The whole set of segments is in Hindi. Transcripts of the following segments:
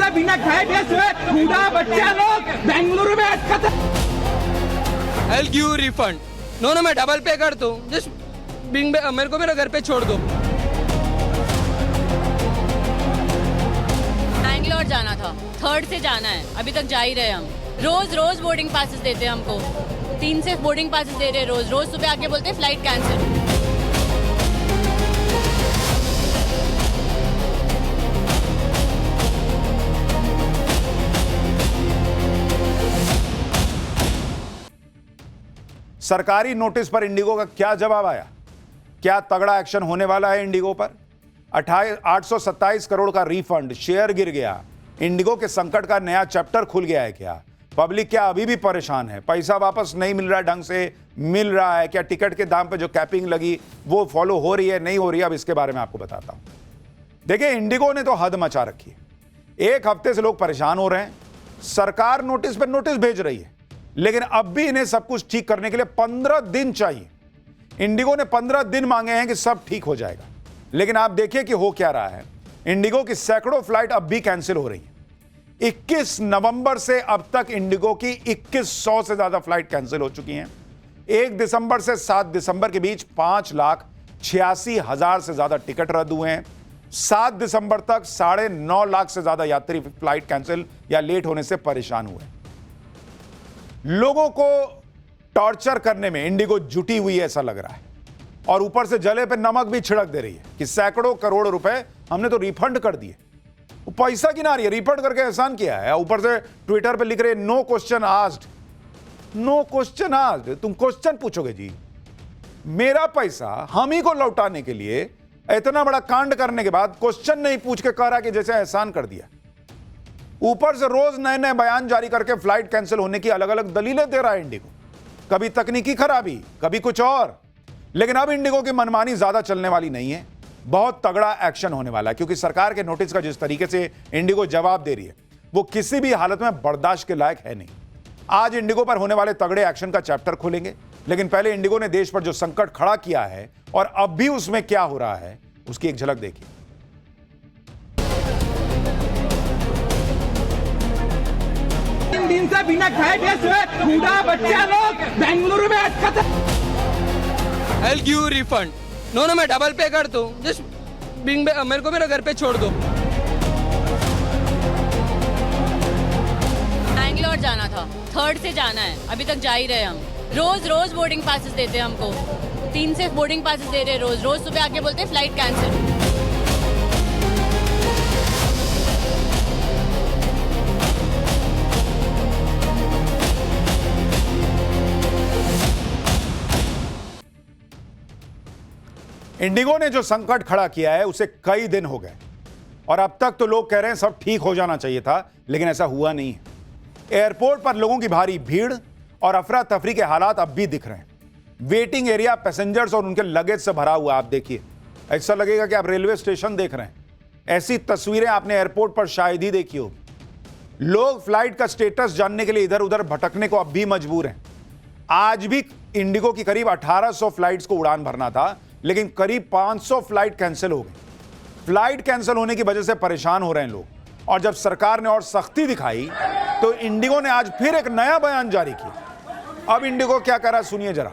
से बिना खाए पिए सोए बूढ़ा बच्चा लोग बेंगलुरु में अटका था। I'll give you refund. No मैं डबल पे कर दूं, जस्ट मेरे को मेरा घर पे छोड़ दो। बैंगलोर जाना था, 3rd से जाना है, अभी तक जा ही रहे हम। रोज बोर्डिंग पासेस देते हैं हमको, 3 से बोर्डिंग पासेस दे रहे हैं रोज सुबह आके बोलते हैं फ्लाइट कैंसिल। सरकारी नोटिस पर इंडिगो का क्या जवाब आया? क्या तगड़ा एक्शन होने वाला है इंडिगो पर? 827 करोड़ का रिफंड, शेयर गिर गया, इंडिगो के संकट का नया चैप्टर खुल गया है क्या? पब्लिक क्या अभी भी परेशान है? पैसा वापस नहीं मिल रहा है, ढंग से मिल रहा है क्या? टिकट के दाम पे जो कैपिंग लगी वो फॉलो हो रही है, नहीं हो रही है? अब इसके बारे में आपको बताता हूं। देखिए, इंडिगो ने तो हद मचा रखी है। 1 हफ्ते से लोग परेशान हो रहे हैं, सरकार नोटिस पर नोटिस भेज रही है, लेकिन अब भी इन्हें सब कुछ ठीक करने के लिए 15 दिन चाहिए। इंडिगो ने 15 दिन मांगे हैं कि सब ठीक हो जाएगा, लेकिन आप देखिए कि हो क्या रहा है। इंडिगो की सैकड़ों फ्लाइट अब भी कैंसिल हो रही हैं। 21 नवंबर से अब तक इंडिगो की 2100 से ज्यादा फ्लाइट कैंसिल हो चुकी हैं। 1 दिसंबर से 7 दिसंबर के बीच 5,86,000 से ज्यादा टिकट रद्द हुए हैं। 7 दिसंबर तक 9.5 लाख से ज्यादा यात्री फ्लाइट कैंसिल या लेट होने से परेशान हुए। लोगों को टॉर्चर करने में इंडिगो जुटी हुई है ऐसा लग रहा है, और ऊपर से जले पे नमक भी छिड़क दे रही है कि सैकड़ों करोड़ रुपए हमने तो रिफंड कर दिए। वो पैसा गिना रही है, रिफंड करके एहसान किया है। ऊपर से ट्विटर पे लिख रहे हैं no question asked. No question asked? तुम क्वेश्चन पूछोगे जी? मेरा पैसा हम ही को लौटाने के लिए इतना बड़ा कांड करने के बाद क्वेश्चन नहीं पूछ के कह रहा कि जैसे एहसान कर दिया। ऊपर से रोज नए नए बयान जारी करके फ्लाइट कैंसिल होने की अलग अलग दलीलें दे रहा है इंडिगो। कभी तकनीकी खराबी, कभी कुछ और। लेकिन अब इंडिगो की मनमानी ज्यादा चलने वाली नहीं है, बहुत तगड़ा एक्शन होने वाला है, क्योंकि सरकार के नोटिस का जिस तरीके से इंडिगो जवाब दे रही है वो किसी भी हालत में बर्दाश्त के लायक है नहीं। आज इंडिगो पर होने वाले तगड़े एक्शन का चैप्टर खोलेंगे, लेकिन पहले इंडिगो ने देश पर जो संकट खड़ा किया है और अब भी उसमें क्या हो रहा है उसकी एक झलक देखिए। 3 दिन से बिना खाए पिए सोए बूढ़ा बच्चा लोग बेंगलुरु में अटका था। I'll give you refund. No मैं डबल पे कर दूं, जस्ट मेरे को मेरा घर पे छोड़ दो। बैंगलोर जाना था, 3rd से जाना है, अभी तक जा ही रहे हम। रोज बोर्डिंग पासेस देते हैं हमको, 3 से बोर्डिंग पासेस दे रहे हैं रोज सुबह आके बोलते हैं फ्लाइट कैंसिल। इंडिगो ने जो संकट खड़ा किया है उसे कई दिन हो गए, और अब तक तो लोग कह रहे हैं सब ठीक हो जाना चाहिए था, लेकिन ऐसा हुआ नहीं है। एयरपोर्ट पर लोगों की भारी भीड़ और अफरा तफरी के हालात अब भी दिख रहे हैं। वेटिंग एरिया पैसेंजर्स और उनके लगेज से भरा हुआ, आप देखिए, ऐसा लगेगा कि आप रेलवे स्टेशन देख रहे हैं। ऐसी तस्वीरें आपने एयरपोर्ट पर शायद ही देखी होगी। लोग फ्लाइट का स्टेटस जानने के लिए इधर उधर भटकने को अब भी मजबूर हैं। आज भी इंडिगो की करीब 1800 फ्लाइट्स को उड़ान भरना था, लेकिन करीब 500 फ्लाइट कैंसिल हो गई। फ्लाइट कैंसिल होने की वजह से परेशान हो रहे हैं लोग, और जब सरकार ने और सख्ती दिखाई तो इंडिगो ने आज फिर एक नया बयान जारी किया। अब इंडिगो क्या कर रहा है सुनिए जरा।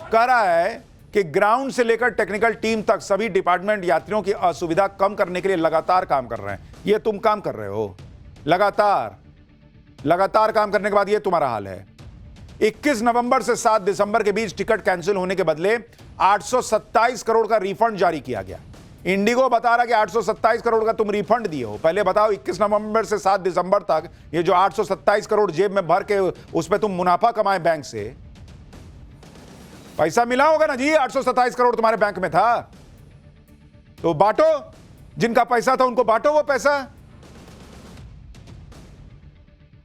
कह रहा है कि ग्राउंड से लेकर टेक्निकल टीम तक सभी डिपार्टमेंट यात्रियों की असुविधा कम करने के लिए लगातार काम कर रहे हैं। ये तुम काम कर रहे हो, लगातार काम करने के बाद ये तुम्हारा हाल है। 21 नवंबर से 7 दिसंबर के बीच टिकट कैंसिल होने के बदले 827 करोड़ का रिफंड जारी किया गया। इंडिगो बता रहा कि 827 करोड़ का तुम रिफंड दिए हो। पहले बताओ, 21 नवंबर से 7 दिसंबर तक ये जो 827 करोड़ जेब में भर के उस पर तुम मुनाफा कमाए, बैंक से पैसा मिला होगा ना जी। 827 करोड़ तुम्हारे बैंक में था तो बांटो, जिनका पैसा था उनको बांटो वो पैसा।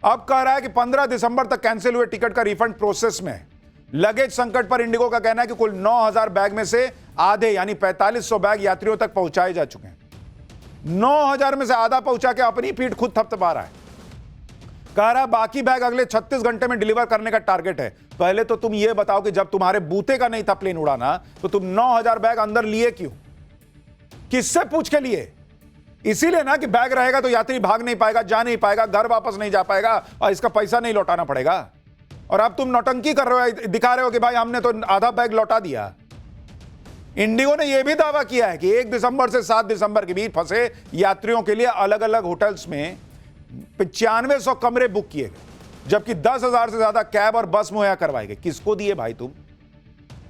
अब कह रहा है कि 15 दिसंबर तक कैंसिल हुए टिकट का रिफंड प्रोसेस में है। लगेज संकट पर इंडिगो का कहना है कि कुल 9000 बैग में से आधे यानी 4500 बैग यात्रियों तक पहुंचाए जा चुके हैं। 9000 में से आधा पहुंचा के अपनी पीठ खुद थपथपा रहा है। कह रहा बाकी बैग अगले 36 घंटे में डिलीवर करने का टारगेट है। पहले तो तुम यह बताओ कि जब तुम्हारे बूते का नहीं था प्लेन उड़ाना तो तुम 9000 बैग अंदर लिए क्यों? किससे पूछ के लिए? इसीलिए ना कि बैग रहेगा तो यात्री भाग नहीं पाएगा, जा नहीं पाएगा, घर वापस नहीं जा पाएगा और इसका पैसा नहीं लौटाना पड़ेगा। और अब तुम नौटंकी कर रहे हो, दिखा रहे हो कि भाई हमने तो आधा बैग लौटा दिया। इंडिगो ने यह भी दावा किया है कि 1 दिसंबर से 7 दिसंबर के बीच फंसे यात्रियों के लिए अलग अलग होटल्स में 9500 कमरे बुक किए गए, जबकि 10,000 से ज्यादा कैब और बस मुहैया करवाए गए। किसको दिए भाई तुम?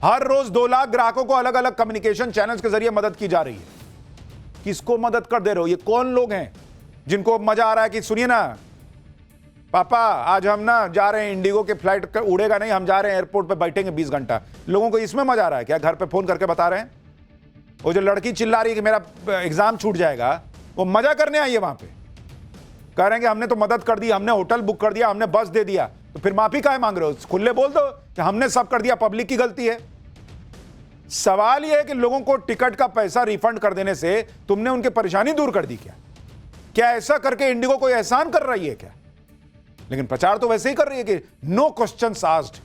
हर रोज 2 लाख ग्राहकों को अलग अलग कम्युनिकेशन चैनल्स के जरिए मदद की जा रही है। किसको मदद कर दे रहे हो? ये कौन लोग हैं जिनको मजा आ रहा है कि सुनिए ना पापा, आज हम ना जा रहे हैं, इंडिगो के फ्लाइट उड़ेगा नहीं, हम जा रहे हैं एयरपोर्ट पे बैठेंगे 20 घंटा। लोगों को इसमें मजा आ रहा है क्या? घर पे फोन करके बता रहे हैं। वो जो लड़की चिल्ला रही है कि मेरा एग्जाम छूट जाएगा, वो मजा करने आई है वहां पे। कह रहे हैं कि हमने तो मदद कर दी, हमने होटल बुक कर दिया, हमने बस दे दिया, तो फिर माफी काहे मांग रहे हो? खुले बोल दो कि हमने सब कर दिया, पब्लिक की गलती है। सवाल यह है कि लोगों को टिकट का पैसा रिफंड कर देने से तुमने उनकी परेशानी दूर कर दी क्या? क्या ऐसा करके इंडिगो कोई एहसान कर रही है क्या? लेकिन प्रचार तो वैसे ही कर रही है कि नो क्वेश्चंस आस्क्ड।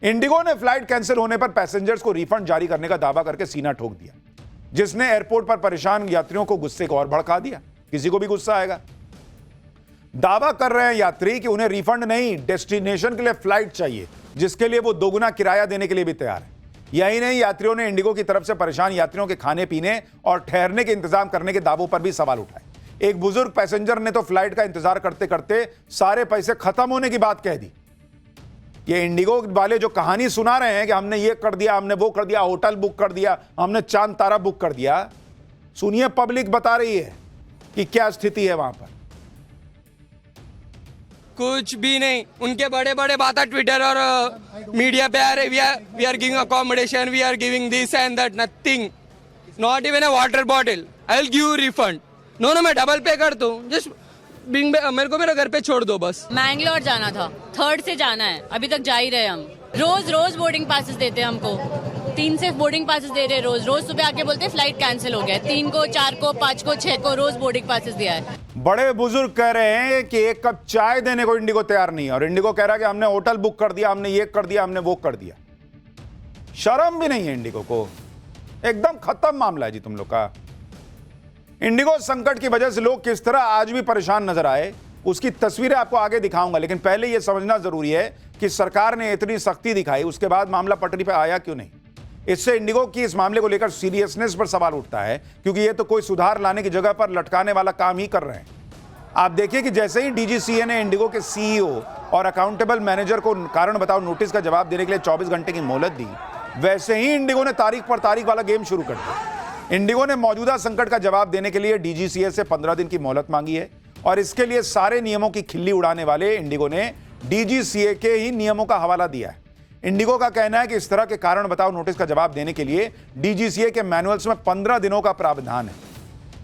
इंडिगो ने फ्लाइट कैंसिल होने पर पैसेंजर्स को रिफंड जारी करने का दावा करके सीना ठोक दिया, जिसने एयरपोर्ट पर परेशान यात्रियों को गुस्से को और भड़का दिया। किसी को भी गुस्सा आएगा। दावा कर रहे हैं यात्री कि उन्हें रिफंड नहीं, डेस्टिनेशन के लिए फ्लाइट चाहिए, जिसके लिए वो दोगुना किराया देने के लिए भी तैयार है। यही नहीं, यात्रियों ने इंडिगो की तरफ से परेशान यात्रियों के खाने पीने और ठहरने के इंतजाम करने के दावों पर भी सवाल उठाए। एक बुजुर्ग पैसेंजर ने तो फ्लाइट का इंतजार करते करते सारे पैसे खत्म होने की बात कह दी। ये इंडिगो वाले जो कहानी सुना रहे हैं कि हमने ये कर दिया, हमने वो कर दिया, होटल बुक कर दिया, हमने चांद तारा बुक कर दिया, सुनिए पब्लिक बता रही है कि क्या स्थिति है वहां पर। कुछ भी नहीं, उनके बड़े बड़े बात ट्विटर और मीडिया पे आ रहे, we are giving accommodation, we are giving this and that, nothing, not even a water bottle. I will give you refund. No मैं डबल पे कर दूं, जस्ट मेरे को मेरे घर पे छोड़ दो बस। मैंगलोर जाना था, 3rd से जाना है, अभी तक जा ही रहे हम। रोज बोर्डिंग पासेस देते हैं हमको, 3 से बोर्डिंग पासेस दे रहे हैं रोज सुबह आके बोलते हैं फ्लाइट कैंसिल हो गया। 3 को, 4 को, 5 को, 6 को रोज बोर्डिंग पासेस दिया है। बड़े बुजुर्ग कह रहे हैं कि 1 कप चाय देने को इंडिगो तैयार नहीं है, और इंडिगो कह रहा है कि हमने होटल बुक कर दिया, हमने ये कर दिया, हमने वो कर दिया। शर्म भी नहीं है इंडिगो को। एकदम खत्म मामला है जी तुम लोग का। इंडिगो संकट की वजह से लोग किस तरह आज भी परेशान नजर आए, उसकी तस्वीरें आपको आगे दिखाऊंगा। लेकिन पहले यह समझना जरूरी है कि सरकार ने इतनी सख्ती दिखाई, उसके बाद मामला पटरी पर आया क्यों नहीं। इससे इंडिगो की इस मामले को लेकर सीरियसनेस पर सवाल उठता है, क्योंकि ये तो कोई सुधार लाने की जगह पर लटकाने वाला काम ही कर रहे हैं। आप देखिए कि जैसे ही डीजीसीए ने इंडिगो के सीईओ और अकाउंटेबल मैनेजर को कारण बताओ नोटिस का जवाब देने के लिए 24 घंटे की मोहलत दी, वैसे ही इंडिगो ने तारीख पर तारीख वाला गेम शुरू कर दिया। इंडिगो ने मौजूदा संकट का जवाब देने के लिए डीजीसीए से 15 दिन की मोहलत मांगी है, और इसके लिए सारे नियमों की खिल्ली उड़ाने वाले इंडिगो ने डीजीसीए के ही नियमों का हवाला दिया है। इंडिगो का कहना है कि इस तरह के कारण बताओ नोटिस का जवाब देने के लिए डीजीसीए के मैनुअल्स में 15 दिनों का प्रावधान है।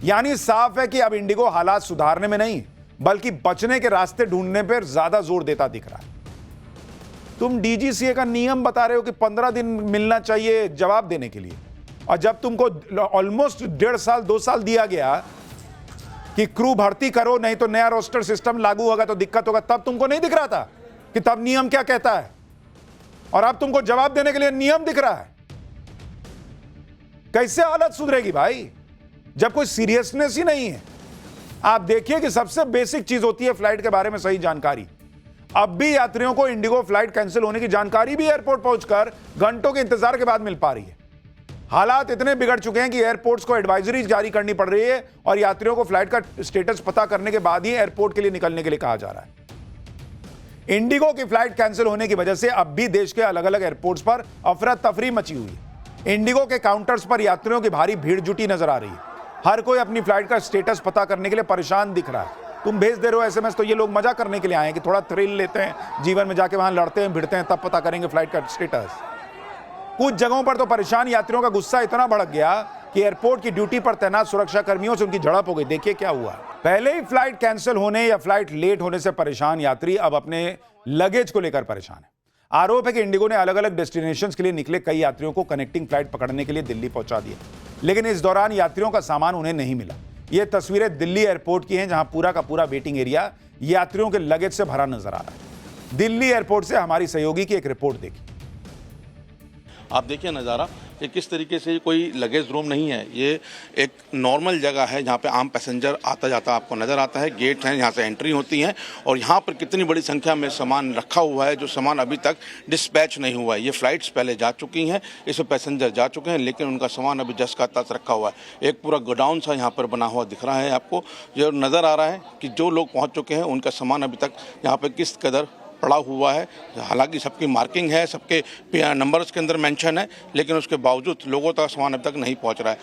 यानी साफ है कि अब इंडिगो हालात सुधारने में नहीं, बल्कि बचने के रास्ते ढूंढने पर ज्यादा जोर देता दिख रहा है। तुम डीजीसीए का नियम बता रहे हो कि 15 दिन मिलना चाहिए जवाब देने के लिए, और जब तुमको ऑलमोस्ट 1.5 साल 2 साल दिया गया कि क्रू भर्ती करो नहीं तो नया रोस्टर सिस्टम लागू होगा तो दिक्कत होगा, तब तुमको नहीं दिख रहा था कि तब नियम क्या कहता है, और अब तुमको जवाब देने के लिए नियम दिख रहा है। कैसे हालत सुधरेगी भाई, जब कोई सीरियसनेस ही नहीं है। आप देखिए कि सबसे बेसिक चीज होती है फ्लाइट के बारे में सही जानकारी। अब भी यात्रियों को इंडिगो फ्लाइट कैंसिल होने की जानकारी भी एयरपोर्ट पहुंचकर घंटों के इंतजार के बाद मिल पा रही है। हालात इतने बिगड़ चुके हैं कि एयरपोर्ट्स को एडवाइजरी जारी करनी पड़ रही है, और यात्रियों को फ्लाइट का स्टेटस पता करने के बाद ही एयरपोर्ट के लिए निकलने के लिए कहा जा रहा है। इंडिगो की फ्लाइट कैंसिल होने की वजह से अब भी देश के अलग अलग एयरपोर्ट्स पर अफरा तफरी मची हुई है। इंडिगो के काउंटर्स पर यात्रियों की भारी भीड़ जुटी नजर आ रही है। हर कोई अपनी फ्लाइट का स्टेटस पता करने के लिए परेशान दिख रहा है। तुम भेज दे रहे हो एसएमएस, तो ये लोग मजा करने के लिए आए हैं कि थोड़ा थ्रिल लेते हैं, जीवन में जाके वहां लड़ते हैं भिड़ते हैं, तब पता करेंगे फ्लाइट का स्टेटस। कुछ जगहों पर तो परेशान यात्रियों का गुस्सा इतना भड़क गया कि एयरपोर्ट की ड्यूटी पर तैनात सुरक्षा कर्मियों से उनकी झड़प हो गई। देखिए क्या हुआ। पहले ही फ्लाइट कैंसिल होने या फ्लाइट लेट होने से परेशान यात्री अब अपने लगेज को लेकर परेशान है। आरोप है कि इंडिगो ने अलग अलग डेस्टिनेशंस के लिए निकले कई यात्रियों को कनेक्टिंग फ्लाइट पकड़ने के लिए दिल्ली पहुंचा दिया, लेकिन इस दौरान यात्रियों का सामान उन्हें नहीं मिला। ये तस्वीरें दिल्ली एयरपोर्ट की हैं, जहां पूरा का पूरा वेटिंग एरिया यात्रियों के लगेज से भरा नजर आ रहा है। दिल्ली एयरपोर्ट से हमारी सहयोगी की एक रिपोर्ट देखी। आप देखिए नज़ारा, ये किस तरीके से कोई लगेज रूम नहीं है, ये एक नॉर्मल जगह है जहाँ पे आम पैसेंजर आता जाता आपको नज़र आता है। गेट हैं, यहाँ से एंट्री होती है और यहाँ पर कितनी बड़ी संख्या में सामान रखा हुआ है जो सामान अभी तक डिस्पैच नहीं हुआ है। ये फ्लाइट्स पहले जा चुकी हैं, इसमें पैसेंजर जा चुके हैं, लेकिन उनका सामान अभी जस का तस रखा हुआ है। एक पूरा गोडाउन सा यहाँ पर बना हुआ दिख रहा है आपको, जो नज़र आ रहा है कि जो लोग पहुँच चुके हैं उनका सामान अभी तक यहाँ पर किस कदर पड़ा हुआ है। हालांकि सबकी मार्किंग है, सबके नंबर्स के अंदर मेंशन है, लेकिन उसके बावजूद लोगों तक सामान अभी तक नहीं पहुँच रहा है।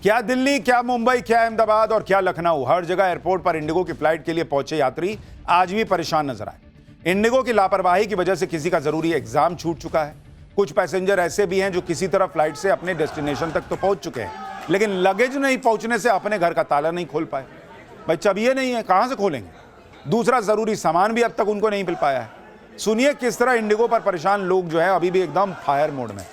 क्या दिल्ली, क्या मुंबई, क्या अहमदाबाद और क्या लखनऊ, हर जगह एयरपोर्ट पर इंडिगो की फ्लाइट के लिए पहुंचे यात्री आज भी परेशान नजर आए। इंडिगो की लापरवाही की वजह से किसी का जरूरी एग्जाम छूट चुका है। कुछ पैसेंजर ऐसे भी हैं जो किसी तरह फ्लाइट से अपने डेस्टिनेशन तक तो पहुंच चुके हैं, लेकिन लगेज नहीं पहुंचने से अपने घर का ताला नहीं खोल पाए। भाई चाबिये नहीं है, कहां से खोलेंगे? दूसरा जरूरी सामान भी अब तक उनको नहीं मिल पाया है। सुनिए किस तरह इंडिगो पर परेशान लोग जो है अभी भी एकदम फायर मोड में।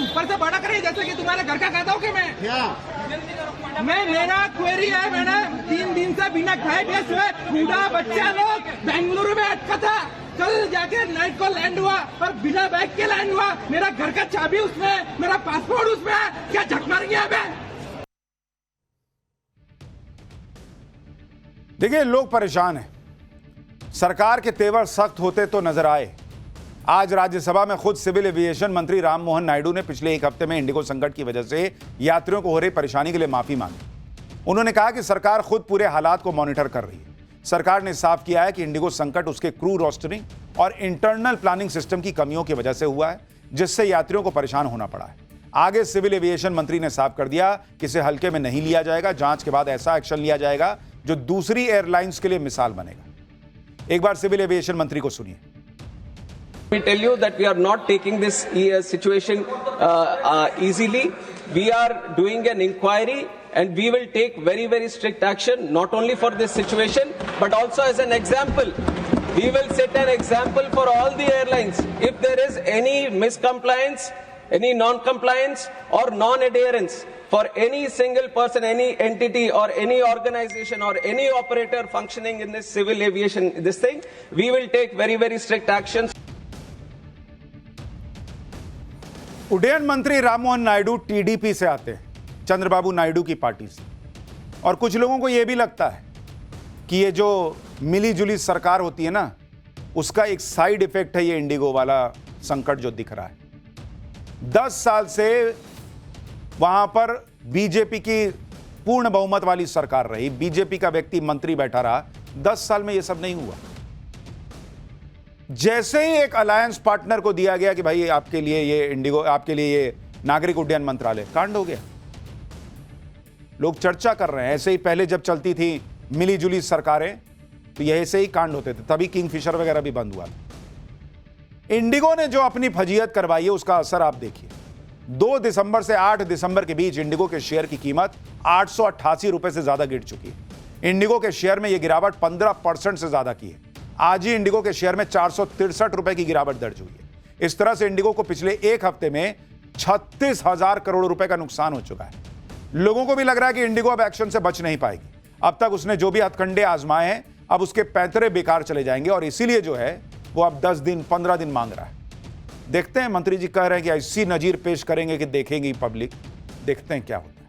ऊपर से बड़ा करे जैसे कि तुम्हारे घर का कहता हूँ कि मैं क्या मेरा क्वेरी है। मैंने 3 दिन से बिना खाए पिए सोए बूढ़ा बच्चा लोग बेंगलुरु में अटका था। कल जाके नाइट को लैंड हुआ और बिना बैग के लैंड हुआ। मेरा घर का चाबी उसमें, मेरा पासपोर्ट उसमें है। क्या झक मार गया मैं? देखिए लोग परेशान हैं। सरकार के तेवर सख्त होते तो नजर आए। आज राज्यसभा में खुद सिविल एविएशन मंत्री राममोहन नायडू ने पिछले एक हफ्ते में इंडिगो संकट की वजह से यात्रियों को हो रही परेशानी के लिए माफी मांगी। उन्होंने कहा कि सरकार खुद पूरे हालात को मॉनिटर कर रही है। सरकार ने साफ किया है कि इंडिगो संकट उसके क्रू रोस्टरिंग और इंटरनल प्लानिंग सिस्टम की कमियों की वजह से हुआ है, जिससे यात्रियों को परेशान होना पड़ा है। आगे सिविल एविएशन मंत्री ने साफ कर दिया कि इसे हल्के में नहीं लिया जाएगा। जांच के बाद ऐसा एक्शन लिया जाएगा जो दूसरी एयरलाइंस के लिए मिसाल बनेगा। एक बार सिविल एविएशन मंत्री को सुनिए। We tell you that we are not taking this situation easily. We are doing an inquiry and we will take very, very strict action, not only for this situation, but also as an example. We will set an example for all the airlines. If there is any miscompliance, any non-compliance or non-adherence for any single person, any entity or any organization or any operator functioning in this civil aviation, this thing, we will take very, very strict actions. उड्डयन मंत्री राममोहन नायडू टीडीपी से आते हैं, चंद्रबाबू नायडू की पार्टी से। और कुछ लोगों को यह भी लगता है कि ये जो मिली जुली सरकार होती है ना, उसका एक साइड इफेक्ट है ये इंडिगो वाला संकट जो दिख रहा है। 10 साल से वहां पर बीजेपी की पूर्ण बहुमत वाली सरकार रही, बीजेपी का व्यक्ति मंत्री बैठा रहा। 10 साल में यह सब नहीं हुआ। जैसे ही एक अलायंस पार्टनर को दिया गया कि भाई आपके लिए ये इंडिगो, आपके लिए ये नागरिक उड्डयन मंत्रालय, कांड हो गया। लोग चर्चा कर रहे हैं। ऐसे ही पहले जब चलती थी मिली जुली सरकारें तो यही से ही कांड होते थे, तभी किंगफिशर वगैरह भी बंद हुआ। इंडिगो ने जो अपनी फजीयत करवाई है उसका असर आप देखिए। 2 दिसंबर से 8 दिसंबर के बीच इंडिगो के शेयर की कीमत 888 रुपए से ज्यादा गिर चुकी है। इंडिगो के शेयर में यह गिरावट 15% से ज्यादा की है। आज ही इंडिगो के शेयर में 463 रुपए की गिरावट दर्ज हुई है। इस तरह से इंडिगो को पिछले एक हफ्ते में 36,000 करोड़ रुपए का नुकसान हो चुका है। लोगों को भी लग रहा है कि इंडिगो अब एक्शन से बच नहीं पाएगी। अब तक उसने जो भी हथकंडे आजमाए हैं, अब उसके पैंतरे बेकार चले जाएंगे और इसीलिए जो है वो अब 10 दिन 15 दिन मांग रहा है। देखते हैं, मंत्री जी कह रहे हैं कि ऐसी नजीर पेश करेंगे कि देखेंगी पब्लिक। देखते हैं क्या होता है।